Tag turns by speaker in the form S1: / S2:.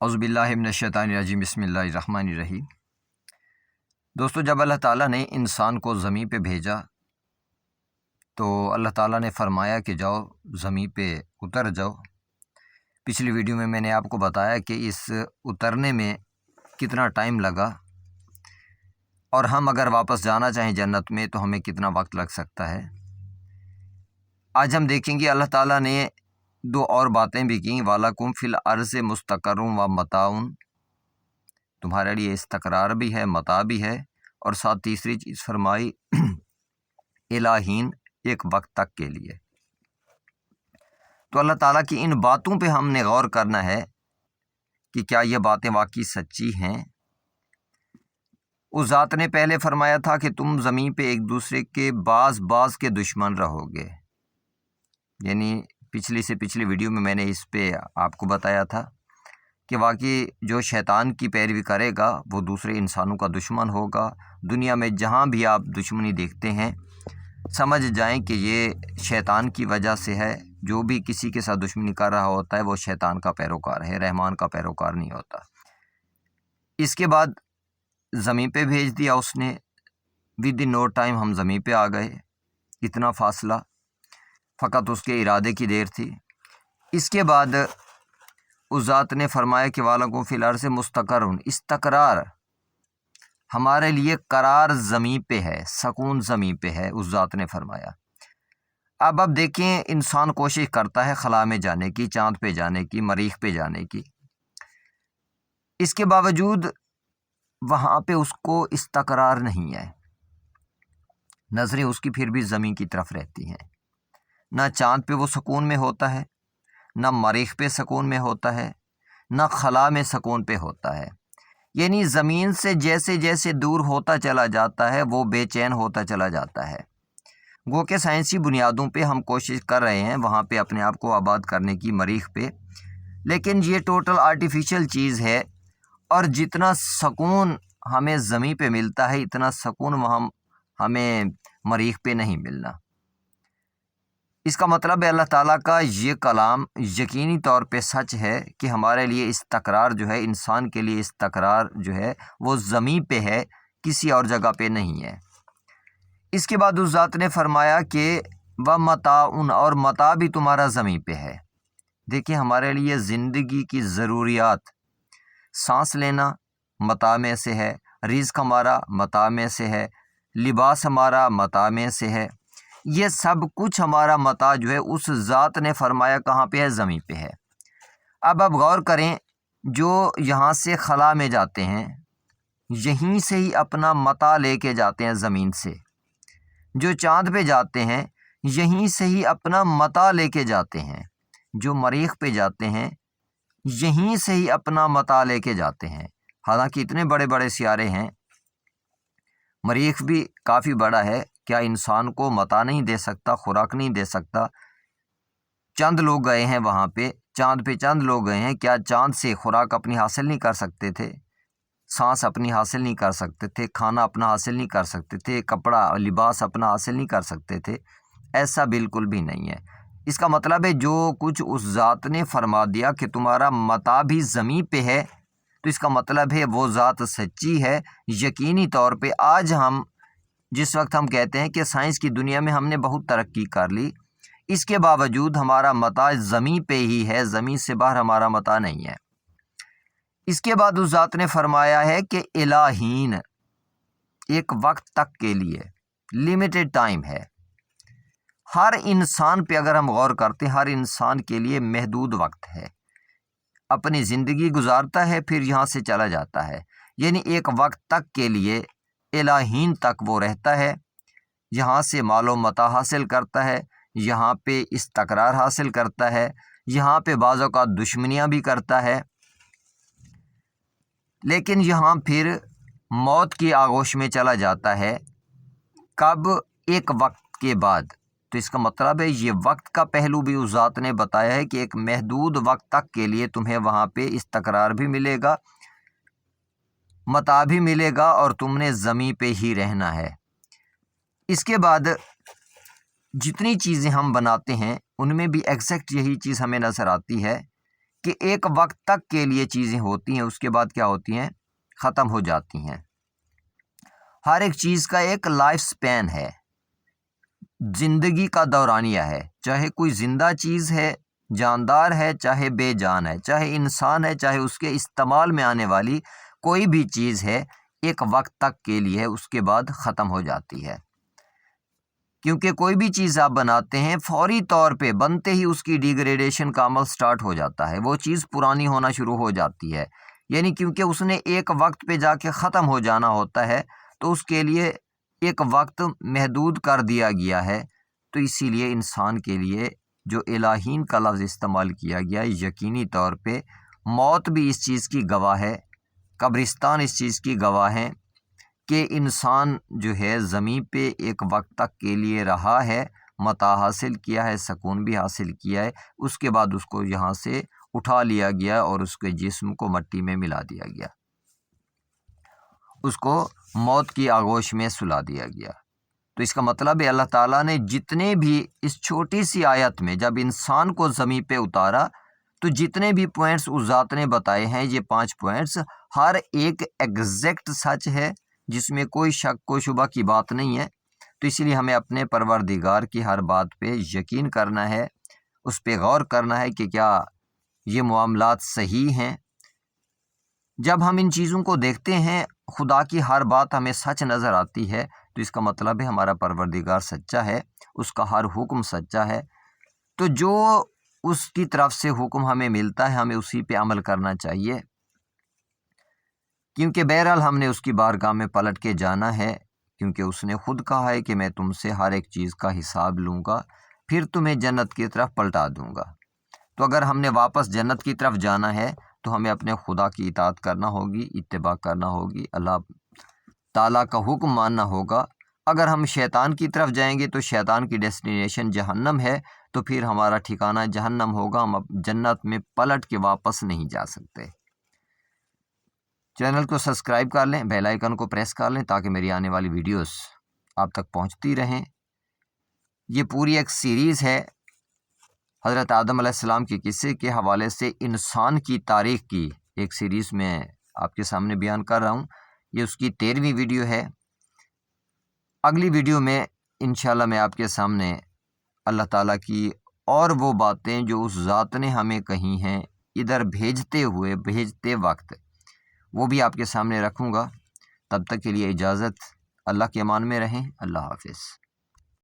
S1: اعوذ باللہ من الشیطان الرجیم بسم اللہ الرحمن الرحیم۔ دوستو، جب اللہ تعالیٰ نے انسان کو زمین پہ بھیجا تو اللہ تعالیٰ نے فرمایا کہ جاؤ زمین پہ اتر جاؤ۔ پچھلی ویڈیو میں نے آپ کو بتایا کہ اس اترنے میں کتنا ٹائم لگا، اور ہم اگر واپس جانا چاہیں جنت میں تو ہمیں کتنا وقت لگ سکتا ہے۔ آج ہم دیکھیں گے اللہ تعالیٰ نے دو اور باتیں بھی کیں، وَلَكُمْ فِي الْأَرْضِ مُسْتَقَرٌّ وَمَتَاعٌ، تمہارے لیے استقرار بھی ہے، متاع بھی ہے، اور ساتھ تیسری چیز فرمائی الہین، ایک وقت تک کے لیے۔ تو اللہ تعالیٰ کی ان باتوں پہ ہم نے غور کرنا ہے کہ کیا یہ باتیں واقعی سچی ہیں۔ اس ذات نے پہلے فرمایا تھا کہ تم زمین پہ ایک دوسرے کے بعض کے دشمن رہو گے، یعنی پچھلی سے پچھلی ویڈیو میں نے اس پہ آپ کو بتایا تھا کہ واقعی جو شیطان کی پیروی کرے گا وہ دوسرے انسانوں کا دشمن ہوگا۔ دنیا میں جہاں بھی آپ دشمنی دیکھتے ہیں سمجھ جائیں کہ یہ شیطان کی وجہ سے ہے۔ جو بھی کسی کے ساتھ دشمنی کر رہا ہوتا ہے وہ شیطان کا پیروکار ہے، رحمان کا پیروکار نہیں ہوتا۔ اس کے بعد زمین پہ بھیج دیا اس نے، ود ان نو ٹائم ہم زمین پہ آ گئے، اتنا فاصلہ فقط اس کے ارادے کی دیر تھی۔ اس کے بعد اس ذات نے فرمایا کہ وَلَكُمْ فِي الْأَرْضِ مُسْتَقَرٌّ، استقرار ہمارے لیے قرار زمین پہ ہے، سکون زمین پہ ہے، اس ذات نے فرمایا۔ اب دیکھیں، انسان کوشش کرتا ہے خلا میں جانے کی، چاند پہ جانے کی، مریخ پہ جانے کی، اس کے باوجود وہاں پہ اس کو استقرار نہیں ہے، نظریں اس کی پھر بھی زمین کی طرف رہتی ہیں۔ نہ چاند پہ وہ سکون میں ہوتا ہے، نہ مریخ پہ سکون میں ہوتا ہے، نہ خلا میں سکون پہ ہوتا ہے۔ یعنی زمین سے جیسے جیسے دور ہوتا چلا جاتا ہے وہ بے چین ہوتا چلا جاتا ہے۔ گو کہ سائنسی بنیادوں پہ ہم کوشش کر رہے ہیں وہاں پہ اپنے آپ کو آباد کرنے کی، مریخ پہ، لیکن یہ ٹوٹل آرٹیفیشل چیز ہے، اور جتنا سکون ہمیں زمین پہ ملتا ہے اتنا سکون وہاں ہمیں مریخ پہ نہیں ملنا۔ اس کا مطلب ہے اللہ تعالیٰ کا یہ کلام یقینی طور پہ سچ ہے کہ ہمارے لیے استقرار جو ہے، انسان کے لیے استقرار جو ہے وہ زمین پہ ہے، کسی اور جگہ پہ نہیں ہے۔ اس کے بعد اس ذات نے فرمایا کہ وَمَتَاعٌ، اور متاع بھی تمہارا زمین پہ ہے۔ دیکھیں، ہمارے لیے زندگی کی ضروریات، سانس لینا متاع میں سے ہے، رزق ہمارا متاع میں سے ہے، لباس ہمارا متاع میں سے ہے، یہ سب کچھ ہمارا متاع جو ہے اس ذات نے فرمایا کہاں پہ ہے، زمین پہ ہے۔ اب آپ غور کریں، جو یہاں سے خلا میں جاتے ہیں یہیں سے ہی اپنا متاع لے کے جاتے ہیں زمین سے، جو چاند پہ جاتے ہیں یہیں سے ہی اپنا متاع لے کے جاتے ہیں، جو مریخ پہ جاتے ہیں یہیں سے ہی اپنا متاع لے کے جاتے ہیں۔ حالانکہ اتنے بڑے بڑے سیارے ہیں، مریخ بھی کافی بڑا ہے، کیا انسان کو متاع نہیں دے سکتا، خوراک نہیں دے سکتا؟ چند لوگ گئے ہیں وہاں پہ، چاند پہ چند لوگ گئے ہیں، کیا چاند سے خوراک اپنی حاصل نہیں کر سکتے تھے؟ سانس اپنی حاصل نہیں کر سکتے تھے؟ کھانا اپنا حاصل نہیں کر سکتے تھے؟ کپڑا لباس اپنا حاصل نہیں کر سکتے تھے؟ ایسا بالکل بھی نہیں ہے۔ اس کا مطلب ہے جو کچھ اس ذات نے فرما دیا کہ تمہارا متاع بھی زمین پہ ہے، تو اس کا مطلب ہے وہ ذات سچی ہے۔ یقینی طور پہ آج ہم جس وقت ہم کہتے ہیں کہ سائنس کی دنیا میں ہم نے بہت ترقی کر لی، اس کے باوجود ہمارا متاع زمین پہ ہی ہے، زمین سے باہر ہمارا متاع نہیں ہے۔ اس کے بعد اس ذات نے فرمایا ہے کہ الہین، ایک وقت تک کے لیے، لیمیٹڈ ٹائم ہے۔ ہر انسان پہ اگر ہم غور کرتے ہیں، ہر انسان کے لیے محدود وقت ہے، اپنی زندگی گزارتا ہے پھر یہاں سے چلا جاتا ہے، یعنی ایک وقت تک کے لیے، الہین تک وہ رہتا ہے، یہاں سے مال و متاع حاصل کرتا ہے، یہاں پہ استقرار حاصل کرتا ہے، یہاں پہ بعض اوقات دشمنیاں بھی کرتا ہے، لیکن یہاں پھر موت کی آغوش میں چلا جاتا ہے۔ کب؟ ایک وقت کے بعد۔ تو اس کا مطلب ہے یہ وقت کا پہلو بھی اس ذات نے بتایا ہے کہ ایک محدود وقت تک کے لیے تمہیں وہاں پہ استقرار بھی ملے گا، متاع بھی ملے گا، اور تم نے زمین پہ ہی رہنا ہے۔ اس کے بعد جتنی چیزیں ہم بناتے ہیں ان میں بھی ایگزیکٹ یہی چیز ہمیں نظر آتی ہے کہ ایک وقت تک کے لیے چیزیں ہوتی ہیں، اس کے بعد کیا ہوتی ہیں؟ ختم ہو جاتی ہیں۔ ہر ایک چیز کا ایک لائف سپین ہے، زندگی کا دورانیہ ہے، چاہے کوئی زندہ چیز ہے، جاندار ہے، چاہے بے جان ہے، چاہے انسان ہے، چاہے اس کے استعمال میں آنے والی کوئی بھی چیز ہے، ایک وقت تک کے لیے ہے، اس کے بعد ختم ہو جاتی ہے۔ کیونکہ کوئی بھی چیز آپ بناتے ہیں فوری طور پہ بنتے ہی اس کی ڈیگریڈیشن کا عمل سٹارٹ ہو جاتا ہے، وہ چیز پرانی ہونا شروع ہو جاتی ہے، یعنی کیونکہ اس نے ایک وقت پہ جا کے ختم ہو جانا ہوتا ہے، تو اس کے لیے ایک وقت محدود کر دیا گیا ہے۔ تو اسی لیے انسان کے لیے جو الہین کا لفظ استعمال کیا گیا، یقینی طور پہ موت بھی اس چیز کی گواہ ہے، قبرستان اس چیز کی گواہ ہیں کہ انسان جو ہے زمین پہ ایک وقت تک کے لیے رہا ہے، متاع حاصل کیا ہے، سکون بھی حاصل کیا ہے، اس کے بعد اس کو یہاں سے اٹھا لیا گیا اور اس کے جسم کو مٹی میں ملا دیا گیا، اس کو موت کی آغوش میں سلا دیا گیا۔ تو اس کا مطلب ہے اللہ تعالیٰ نے جتنے بھی اس چھوٹی سی آیت میں جب انسان کو زمین پہ اتارا تو جتنے بھی پوائنٹس اس ذات نے بتائے ہیں، یہ 5 پوائنٹس ہر ایک ایگزیکٹ سچ ہے، جس میں کوئی شک و شبہ کی بات نہیں ہے۔ تو اس لیے ہمیں اپنے پروردگار کی ہر بات پہ یقین کرنا ہے، اس پہ غور کرنا ہے کہ کیا یہ معاملات صحیح ہیں۔ جب ہم ان چیزوں کو دیکھتے ہیں، خدا کی ہر بات ہمیں سچ نظر آتی ہے، تو اس کا مطلب ہے ہمارا پروردگار سچا ہے، اس کا ہر حکم سچا ہے۔ تو جو اس کی طرف سے حکم ہمیں ملتا ہے، ہمیں اسی پہ عمل کرنا چاہیے، کیونکہ بہرحال ہم نے اس کی بارگاہ میں پلٹ کے جانا ہے، کیونکہ اس نے خود کہا ہے کہ میں تم سے ہر ایک چیز کا حساب لوں گا، پھر تمہیں جنت کی طرف پلٹا دوں گا۔ تو اگر ہم نے واپس جنت کی طرف جانا ہے تو ہمیں اپنے خدا کی اطاعت کرنا ہوگی، اتباع کرنا ہوگی، اللہ تعالیٰ کا حکم ماننا ہوگا۔ اگر ہم شیطان کی طرف جائیں گے تو شیطان کی ڈیسٹینیشن جہنم ہے، تو پھر ہمارا ٹھکانہ جہنم ہوگا، ہم اب جنت میں پلٹ کے واپس نہیں جا سکتے۔ چینل کو سبسکرائب کر لیں، بیل آئیکن کو پریس کر لیں تاکہ میری آنے والی ویڈیوز آپ تک پہنچتی رہیں۔ یہ پوری ایک سیریز ہے حضرت آدم علیہ السلام کے قصے کے حوالے سے انسان کی تاریخ کی ایک سیریز میں آپ کے سامنے بیان کر رہا ہوں، یہ اس کی 13ویں ویڈیو ہے۔ اگلی ویڈیو میں انشاءاللہ میں آپ کے سامنے اللہ تعالیٰ کی اور وہ باتیں جو اس ذات نے ہمیں کہی ہیں ادھر بھیجتے وقت، وہ بھی آپ کے سامنے رکھوں گا۔ تب تک کے لیے اجازت، اللہ کے امان میں رہیں، اللہ حافظ۔